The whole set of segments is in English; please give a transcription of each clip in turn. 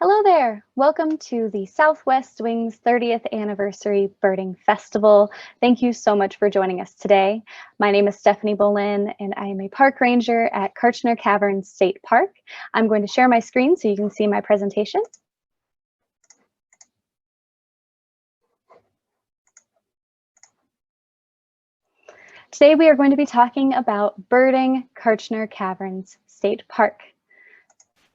Hello there. Welcome to the Southwest Wings 30th Anniversary Birding Festival. Thank you so much for joining us today. My name is Stefany Boleyn and I am a park ranger at Kartchner Caverns State Park. I'm going to share my screen so you can see my presentation. Today we are going to be talking about birding Kartchner Caverns State Park.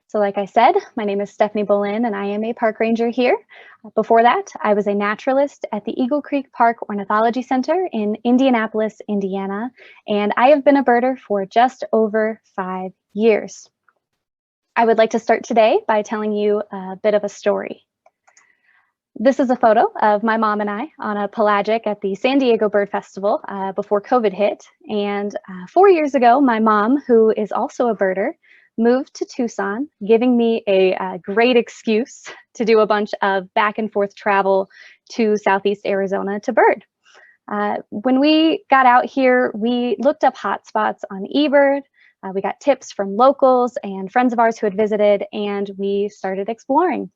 So like I said, my name is Stefany Boleyn and I am a park ranger here. Before that, I was a naturalist at the Eagle Creek Park Ornithology Center in Indianapolis, Indiana, and I have been a birder for just over 5 years. I would like to start today by telling you a bit of a story. This is a photo of my mom and I on a pelagic at the San Diego Bird Festival before COVID hit. And 4 years ago, my mom, who is also a birder, moved to Tucson, giving me a great excuse to do a bunch of back and forth travel to Southeast Arizona to bird. When we got out here, we looked up hotspots on eBird. We got tips from locals and friends of ours who had visited, and we started exploring.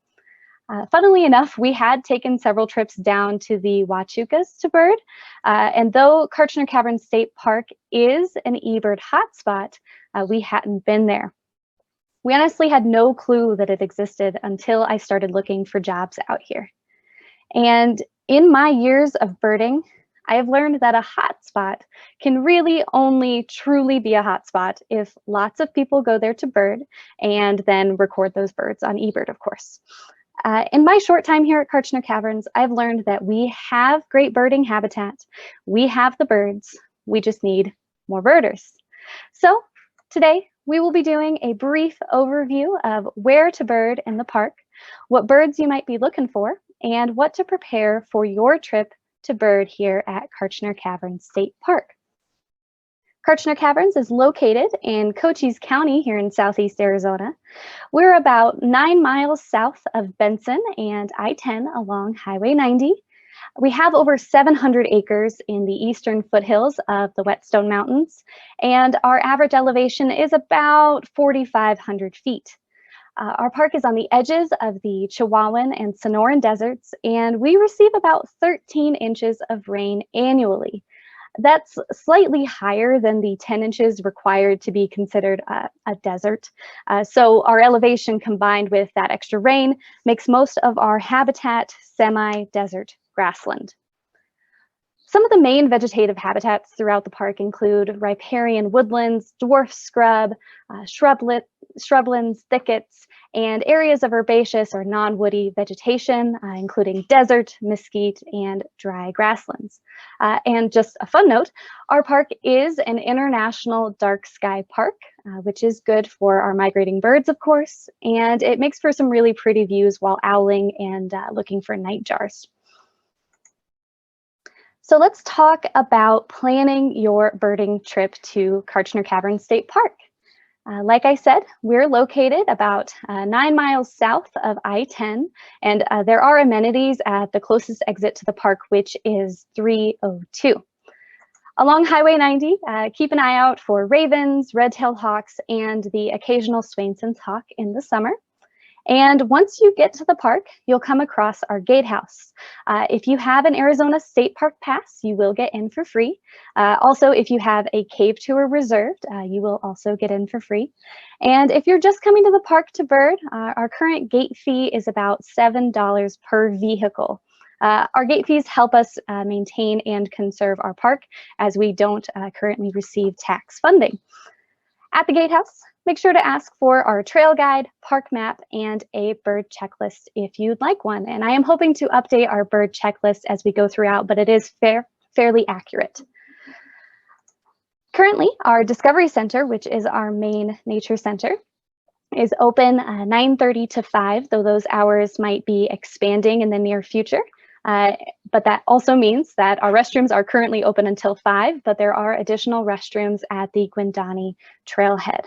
Funnily enough, we had taken several trips down to the Huachucas to bird, and though Kartchner Caverns State Park is an eBird hotspot, we hadn't been there. We honestly had no clue that it existed until I started looking for jobs out here. And in my years of birding, I have learned that a hotspot can really only truly be a hotspot if lots of people go there to bird and then record those birds on eBird, of course. In my short time here at Kartchner Caverns, I've learned that we have great birding habitat. We have the birds. We just need more birders. So today, we will be doing a brief overview of where to bird in the park, what birds you might be looking for, and what to prepare for your trip to bird here at Kartchner Caverns State Park. Kartchner Caverns is located in Cochise County here in Southeast Arizona. We're about 9 miles south of Benson and I-10 along Highway 90. We have over 700 acres in the eastern foothills of the Whetstone Mountains, and our average elevation is about 4,500 feet. Our park is on the edges of the Chihuahuan and Sonoran deserts, and we receive about 13 inches of rain annually. That's slightly higher than the 10 inches required to be considered a desert. So our elevation combined with that extra rain makes most of our habitat semi-desert grassland. Some of the main vegetative habitats throughout the park include riparian woodlands, dwarf scrub, shrublands, thickets, and areas of herbaceous or non-woody vegetation, including desert, mesquite, and dry grasslands. And just a fun note, our park is an international dark sky park, which is good for our migrating birds, of course, and it makes for some really pretty views while owling and looking for nightjars. So let's talk about planning your birding trip to Kartchner Caverns State Park. Like I said, we're located about 9 miles south of I-10, and there are amenities at the closest exit to the park, which is 302. Along Highway 90, keep an eye out for ravens, red-tailed hawks, and the occasional Swainson's hawk in the summer. And once you get to the park, you'll come across our gatehouse. If you have an Arizona State Park pass, you will get in for free. Also, if you have a cave tour reserved, you will also get in for free. And if you're just coming to the park to bird, our current gate fee is about $7 per vehicle. Our gate fees help us maintain and conserve our park, as we don't currently receive tax funding. At the gatehouse, make sure to ask for our trail guide, park map, and a bird checklist if you'd like one. And I am hoping to update our bird checklist as we go throughout, but it is fairly accurate. Currently, our Discovery Center, which is our main nature center, is open 9:30 to 5, though those hours might be expanding in the near future. But that also means that our restrooms are currently open until 5, but there are additional restrooms at the Guindani Trailhead.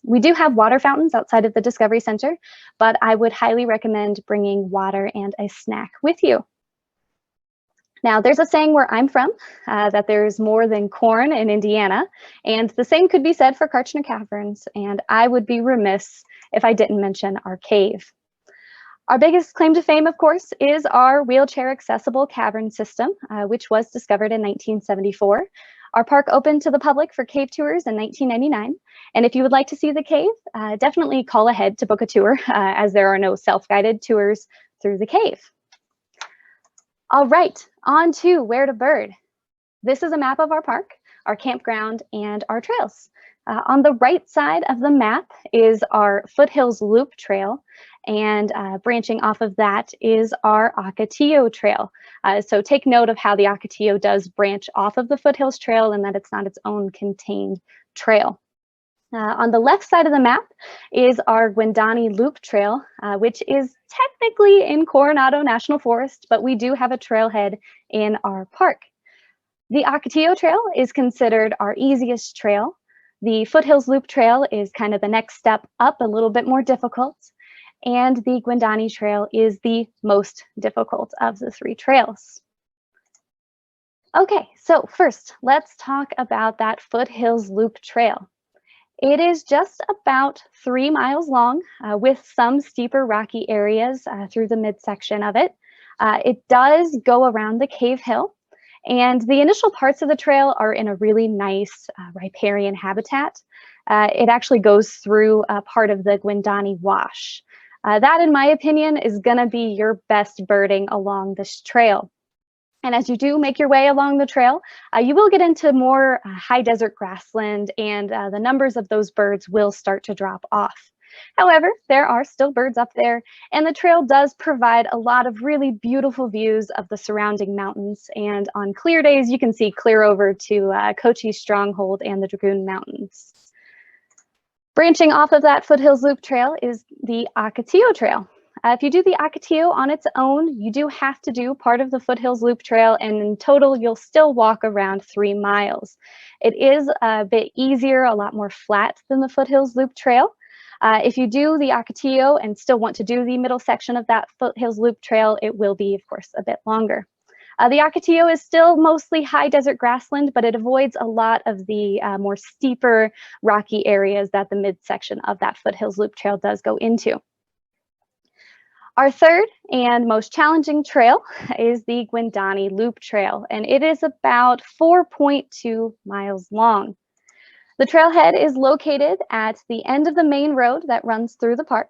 We do have water fountains outside of the Discovery Center, but I would highly recommend bringing water and a snack with you. Now, there's a saying where I'm from that there's more than corn in Indiana, and the same could be said for Kartchner Caverns, and I would be remiss if I didn't mention our cave. Our biggest claim to fame, of course, is our wheelchair accessible cavern system, which was discovered in 1974. Our park opened to the public for cave tours in 1999. And if you would like to see the cave, definitely call ahead to book a tour, as there are no self-guided tours through the cave. All right, on to where to bird. This is a map of our park, our campground, and our trails. On the right side of the map is our Foothills Loop Trail, and branching off of that is our Ocotillo Trail. So take note of how the Ocotillo does branch off of the Foothills Trail and that it's not its own contained trail. On the left side of the map is our Guindani Loop Trail, which is technically in Coronado National Forest, but we do have a trailhead in our park. The Ocotillo Trail is considered our easiest trail. The Foothills Loop Trail is kind of the next step up, a little bit more difficult. And the Guindani Trail is the most difficult of the three trails. Okay, so first, let's talk about that Foothills Loop Trail. It is just about 3 miles long, with some steeper rocky areas through the midsection of it. It does go around the cave hill, and the initial parts of the trail are in a really nice riparian habitat. It actually goes through a part of the Guindani Wash. That, in my opinion, is going to be your best birding along this trail. And as you do make your way along the trail, you will get into more high desert grassland, and the numbers of those birds will start to drop off. However, there are still birds up there, and the trail does provide a lot of really beautiful views of the surrounding mountains. And on clear days, you can see clear over to Cochise Stronghold and the Dragoon Mountains. Branching off of that Foothills Loop Trail is the Ocotillo Trail. If you do the Ocotillo on its own, you do have to do part of the Foothills Loop Trail, and in total, you'll still walk around 3 miles. It is a bit easier, a lot more flat than the Foothills Loop Trail. If you do the Ocotillo and still want to do the middle section of that Foothills Loop Trail, it will be, of course, a bit longer. The Ocotillo is still mostly high desert grassland, but it avoids a lot of the more steeper, rocky areas that the midsection of that Foothills Loop Trail does go into. Our third and most challenging trail is the Guindani Loop Trail, and it is about 4.2 miles long. The trailhead is located at the end of the main road that runs through the park,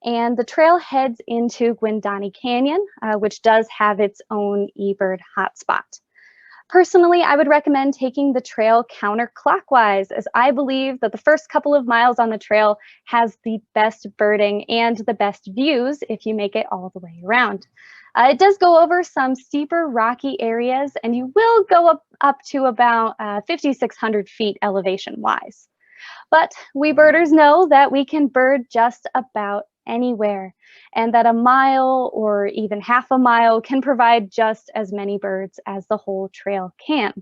and the trail heads into Guindani Canyon, which does have its own eBird hotspot. Personally, I would recommend taking the trail counterclockwise, as I believe that the first couple of miles on the trail has the best birding and the best views if you make it all the way around. It does go over some steeper rocky areas, and you will go up to about 5,600 feet elevation-wise. But we birders know that we can bird just about anywhere, and that a mile or even half a mile can provide just as many birds as the whole trail can.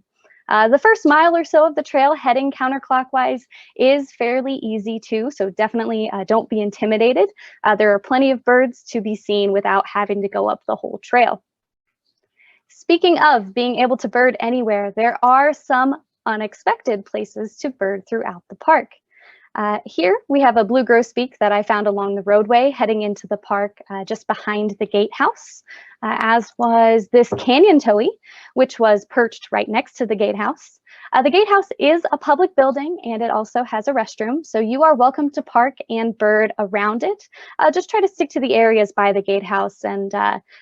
The first mile or so of the trail heading counterclockwise is fairly easy too, so definitely don't be intimidated. There are plenty of birds to be seen without having to go up the whole trail. Speaking of being able to bird anywhere, there are some unexpected places to bird throughout the park. Here we have a blue grosbeak that I found along the roadway heading into the park just behind the gatehouse, as was this canyon towhee, which was perched right next to the gatehouse. The gatehouse is a public building, and it also has a restroom, so you are welcome to park and bird around it. Just try to stick to the areas by the gatehouse and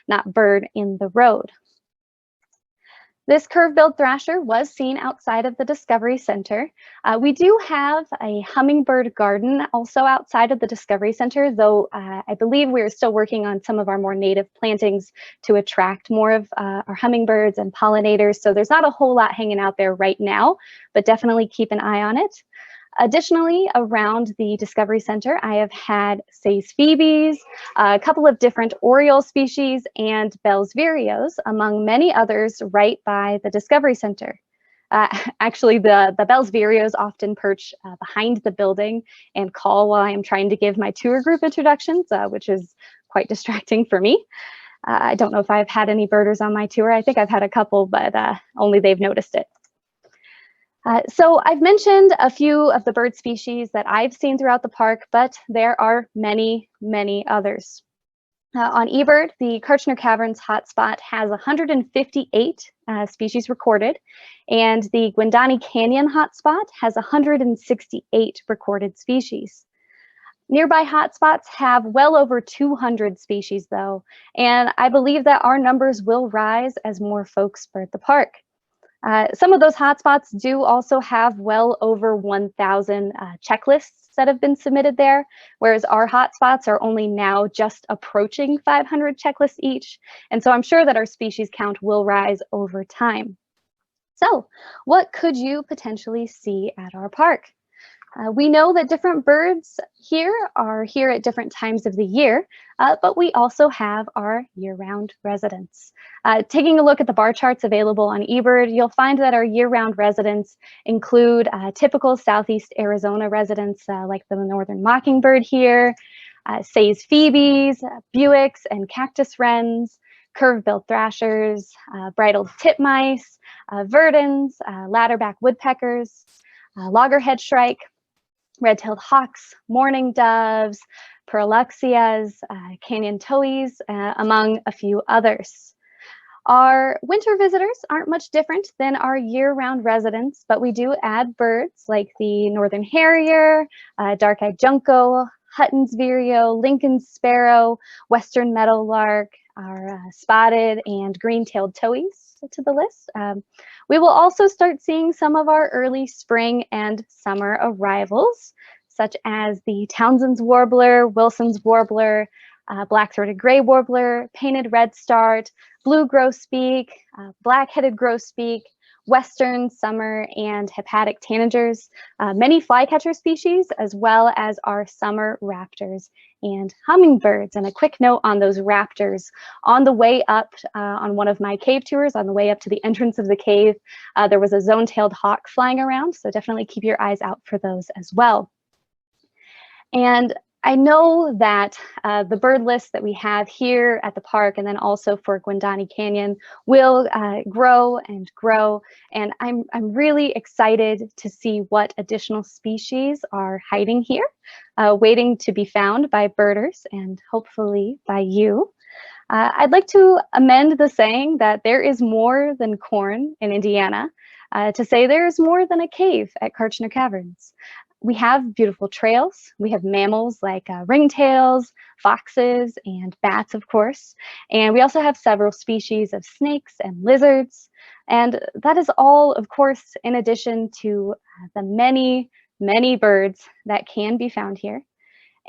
not bird in the road. This curve-billed thrasher was seen outside of the Discovery Center. We do have a hummingbird garden also outside of the Discovery Center, though I believe we are still working on some of our more native plantings to attract more of our hummingbirds and pollinators. So there's not a whole lot hanging out there right now, but definitely keep an eye on it. Additionally, around the Discovery Center, I have had SEAZ phoebes, a couple of different oriole species, and Bell's vireos, among many others, right by the Discovery Center. Actually, the Bell's vireos often perch behind the building and call while I'm trying to give my tour group introductions, which is quite distracting for me. I don't know if I've had any birders on my tour. I think I've had a couple, but only they've noticed it. So I've mentioned a few of the bird species that I've seen throughout the park, but there are many, many others. On eBird, the Kartchner Caverns hotspot has 158 species recorded, and the Gwindani Canyon hotspot has 168 recorded species. Nearby hotspots have well over 200 species, though, and I believe that our numbers will rise as more folks bird the park. Some of those hotspots do also have well over 1,000 checklists that have been submitted there, whereas our hotspots are only now just approaching 500 checklists each. And so I'm sure that our species count will rise over time. So what could you potentially see at our park? We know that different birds here are here at different times of the year, but we also have our year-round residents. Taking a look at the bar charts available on eBird, you'll find that our year-round residents include typical Southeast Arizona residents like the northern mockingbird here, SEAZ phoebes, Buicks and cactus wrens, curve-billed thrashers, bridled titmice, verdins, ladderback woodpeckers, loggerhead shrike, red-tailed hawks, mourning doves, Perluxias, canyon towhees, among a few others. Our winter visitors aren't much different than our year-round residents, but we do add birds like the northern harrier, dark-eyed junco, Hutton's vireo, Lincoln's sparrow, western meadowlark, our spotted and green-tailed towhees to the list. We will also start seeing some of our early spring and summer arrivals, such as the Townsend's warbler, Wilson's warbler, black-throated gray warbler, painted redstart, blue grosbeak, black-headed grosbeak, western summer and hepatic tanagers, many flycatcher species, as well as our summer raptors and hummingbirds. And a quick note on those raptors: on the way up on one of my cave tours, on the way up to the entrance of the cave, there was a zone-tailed hawk flying around, so definitely keep your eyes out for those as well. And I know that the bird list that we have here at the park and then also for Gwindani Canyon will grow and grow. And I'm really excited to see what additional species are hiding here, waiting to be found by birders and hopefully by you. I'd like to amend the saying that there is more than corn in Indiana to say there is more than a cave at Kartchner Caverns. We have beautiful trails. We have mammals like ringtails, foxes, and bats, of course. And we also have several species of snakes and lizards. And that is all, of course, in addition to the many, many birds that can be found here.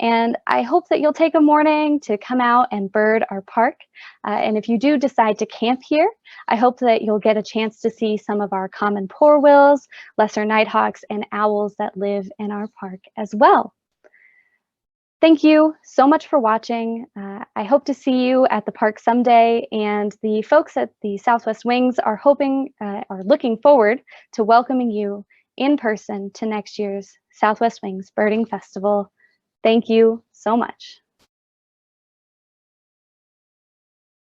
And I hope that you'll take a morning to come out and bird our park. And if you do decide to camp here, I hope that you'll get a chance to see some of our common porwills, lesser nighthawks, and owls that live in our park as well. Thank you so much for watching. I hope to see you at the park someday, and the folks at the Southwest Wings are looking forward to welcoming you in person to next year's Southwest Wings Birding Festival. Thank you so much.